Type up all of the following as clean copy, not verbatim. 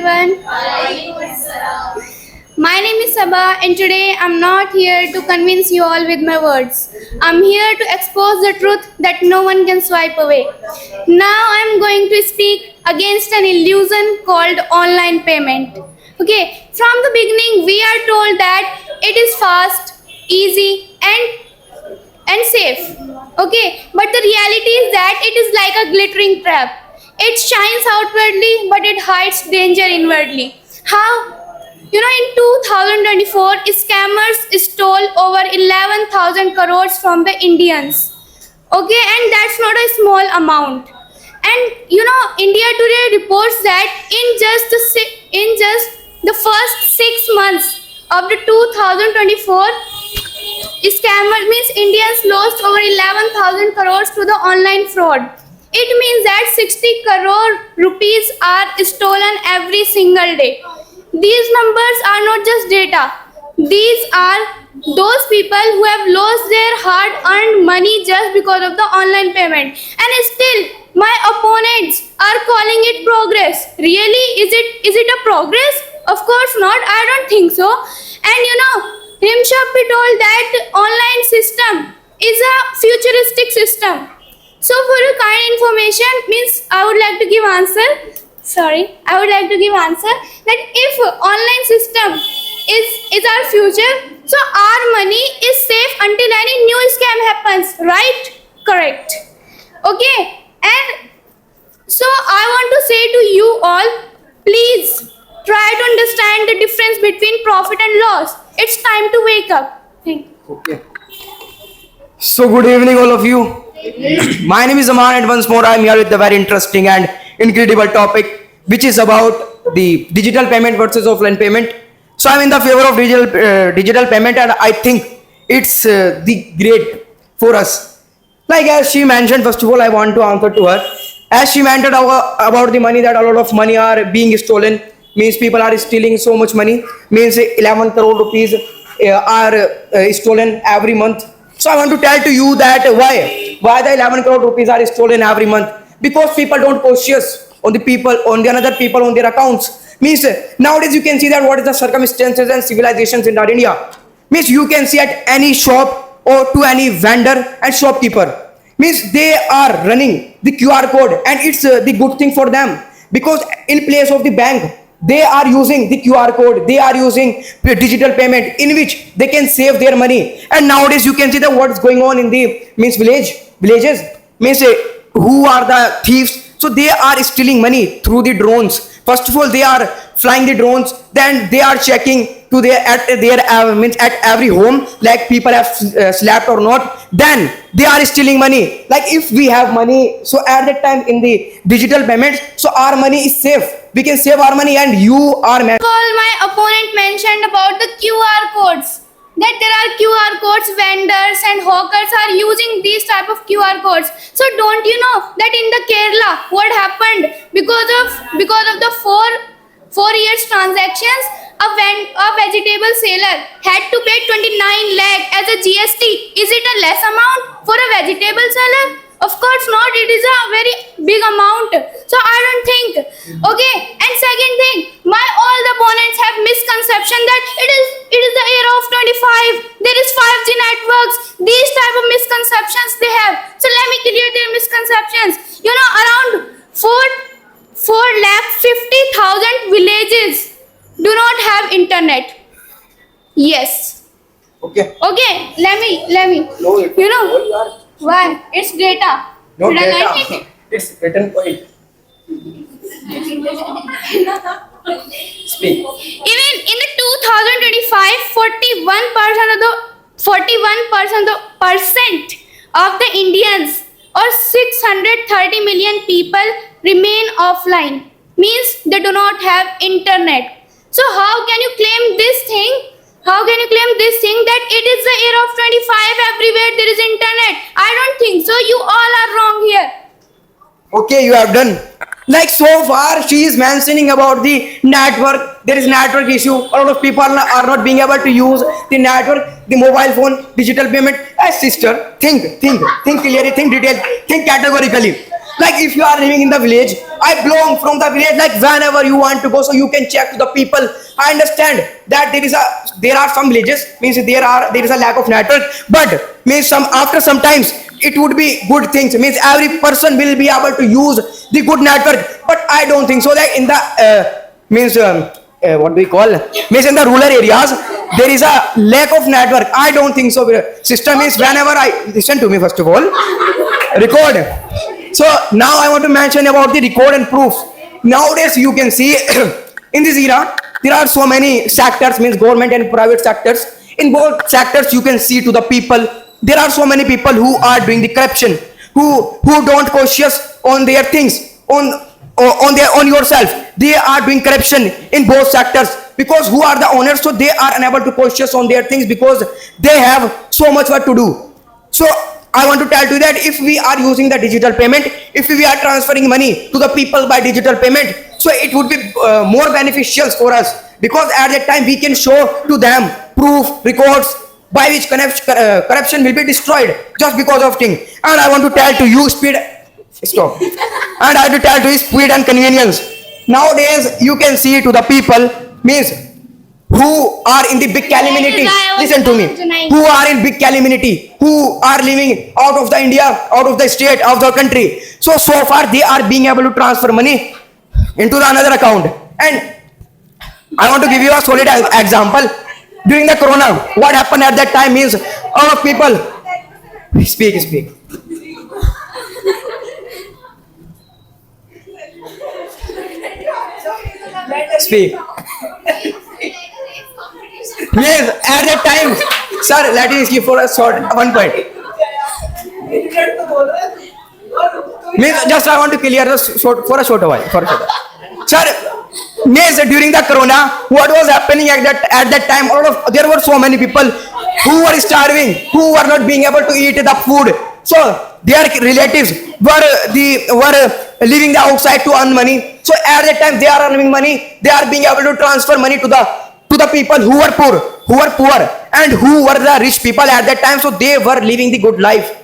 everyone. My name is Sabah, and today I'm not here to convince you all with my words. I'm here to expose the truth that no one can swipe away. Now I'm going to speak against an illusion called online payment. Okay, from the beginning we are told that it is fast, easy, and safe. Okay, but the reality is that it is like a glittering trap. It shines outwardly, but it hides danger inwardly. How? In 2024, scammers stole over 11,000 crores from the Indians. Okay, and that's not a small amount. And India Today reports that in just the first 6 months of the 2024, scammer means Indians lost over 11,000 crores to the online fraud. It means that 60 crore rupees are stolen every single day. These numbers are not just data. These are those people who have lost their hard-earned money just because of the online payment. And still, my opponents are calling it progress. Really? Is it a progress? Of course not. I don't think so. And Rimshappi told that online system is a futuristic system. So for your kind information, means I would like to give answer that if online system is our future, so our money is safe until any new scam happens, right? Correct. Okay, and so I want to say to you all, please try to understand the difference between profit and loss. It's time to wake up. Thank you. Okay. So good evening all of you. My name is Aman and once more I am here with a very interesting and incredible topic which is about the digital payment versus offline payment. So I am in the favor of digital payment and I think it's the great for us. Like as she mentioned, first of all I want to answer to her. As she mentioned about the money, that a lot of money are being stolen, means people are stealing so much money, means 11 crore rupees are stolen every month. So I want to tell to you that why the 11 crore rupees are stolen every month. Because people don't cautious on the another people on their accounts. Means nowadays you can see that what is the circumstances and civilizations in our India. Means you can see at any shop or to any vendor and shopkeeper. Means they are running the QR code and it's the good thing for them. Because in place of the bank, they are using the QR code, they are using digital payment in which they can save their money. And nowadays you can see that what's going on in the villages, means who are the thieves. So they are stealing money through the drones. First of all, they are flying the drones, then they are checking to at every home, like people have slept or not. Then they are stealing money. Like if we have money, so at that time in the digital payments, so our money is safe. We can save our money and you are. All my opponent mentioned about the QR codes. That there are QR codes, vendors and hawkers are using these type of QR codes. So don't you know that in the Kerala, what happened because of the four years transactions, a vegetable seller had to pay 29 lakh as a GST. Is it a less amount for a vegetable seller? Of course not. It is a very big amount. So I don't think. Okay. And second thing, all the opponents have misconception that it is the era of 25. There is 5G networks. These type of misconceptions they have. So let me clear their misconceptions. Around 4,50,000 villages do not have internet. Yes. Okay. Let me. No, Why? It's data. no Should I data. write it? It's written point. Speak. Even in the 2025, 41% of the Indians or 630 million people remain offline. Means they do not have internet. So how can you claim this thing? That it is the era of 25, everywhere there is internet? I don't think so. You all are wrong here. Okay, you have done. Like so far, she is mentioning about the network. There is network issue. A lot of people are not being able to use the network, the mobile phone, digital payment. Sister, think clearly, think detail, think categorically. Like if you are living in the village, I belong from the village. Like whenever you want to go, so you can check to the people. I understand that there are some villages means there is a lack of network, but means after sometimes it would be good things means every person will be able to use the good network. But I don't think so that in the what do we call means in the rural areas there is a lack of network. I don't think so. System is whenever I listen to me first of all, record. So now I want to mention about the record and proof. Nowadays you can see in this era there are so many sectors means government and private sectors. In both sectors you can see to the people there are so many people who are doing the corruption, who don't cautious on their things on yourself. They are doing corruption in both sectors because who are the owners, so they are unable to cautious on their things because they have so much work to do. So I want to tell you that if we are using the digital payment, if we are transferring money to the people by digital payment, so it would be more beneficial for us because at that time we can show to them proof, records by which corruption will be destroyed just because of thing. And I want to tell to you speed. Stop. And I have to tell to you speed and convenience. Nowadays you can see to the people means who are in the big calamity. Listen to me. Who are in big calamity, who are living out of the India, out of the state, of the country. So far they are being able to transfer money into the another account. And I want to give you a solid example. During the corona, what happened at that time is a lot of people speak. Speak. Yes, at that time, sir, let me give for a short one point. Means just I want to clear the for a short while. Sir, means during the corona, what was happening at that time? There were so many people who were starving, who were not being able to eat the food. So their relatives were living the outside to earn money. So at that time they are earning money. They are being able to transfer money to the people who were poor, and who were the rich people at that time. So they were living the good life.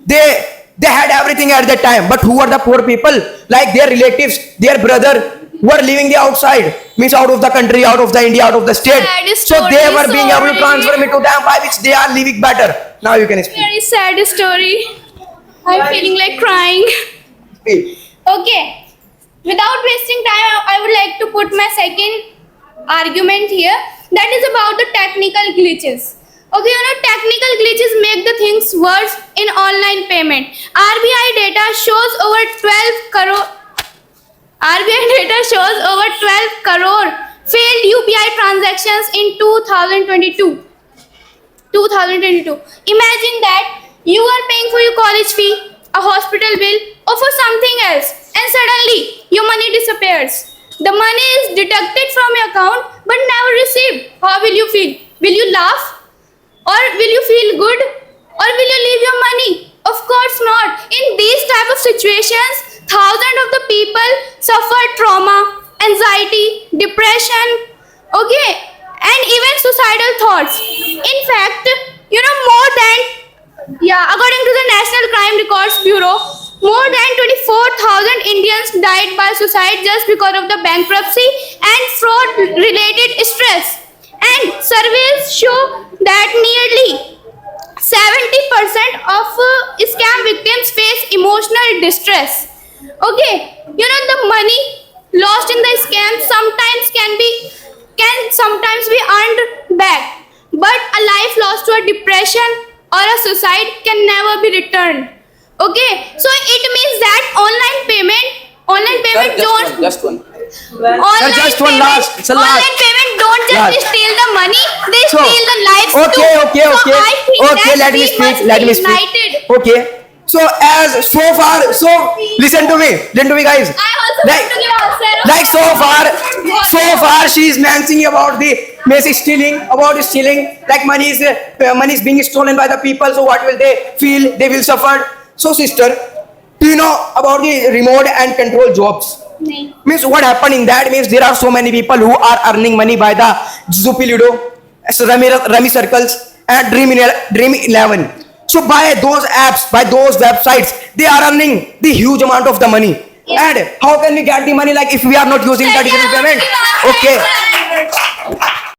They had everything at that time. But who were the poor people? Like their relatives, their brother were living the outside, means out of the country, out of the India, out of the state. So they were being able to transfer it to them by which they are living better. Now you can speak. Very sad story. I'm feeling like crying. Speak. Okay. Without wasting time, I would like to put my second argument here. That is about the technical glitches. Okay, technical glitches make the things worse in online payment. RBI data shows over 12 crore failed UPI transactions in 2022. Imagine that you are paying for your college fee, a hospital bill, or for something else, and suddenly your money disappears. The money is deducted from your account but never received. How will you feel? Will you laugh? Or will you feel good? Or will you leave your money? Of course not. In these type of situations, thousands of the people suffer trauma, anxiety, depression, okay, and even suicidal thoughts. In fact, according to the National Crime Records Bureau, more than 24,000 Indians died by suicide just because of the bankruptcy and fraud-related stress. And surveys show that nearly 70% of scam victims face emotional distress. Okay, the money lost in the scam can sometimes be earned back, but a life lost to a depression or a suicide can never be returned. Okay, so it means that online payment don't. Just one. Online just one payment, last. It's a online last. payment don't just Last. steal the money; they So, steal the lives too. Okay. So I think Okay, that let me we speak. must Let be me speak. united. Okay. So listen to me, guys. I also want to give answer. Like so far, she is mentioning about the basic stealing, like money is being stolen by the people. So what will they feel? They will suffer. So sister, do you know about the remote and control jobs? No. Means what happened in that means there are so many people who are earning money by the Zupi Ludo, Rummy Circles and Dream 11. So by those apps, by those websites, they are earning the huge amount of the money. And how can we get the money like if we are not using the digital payment? Okay,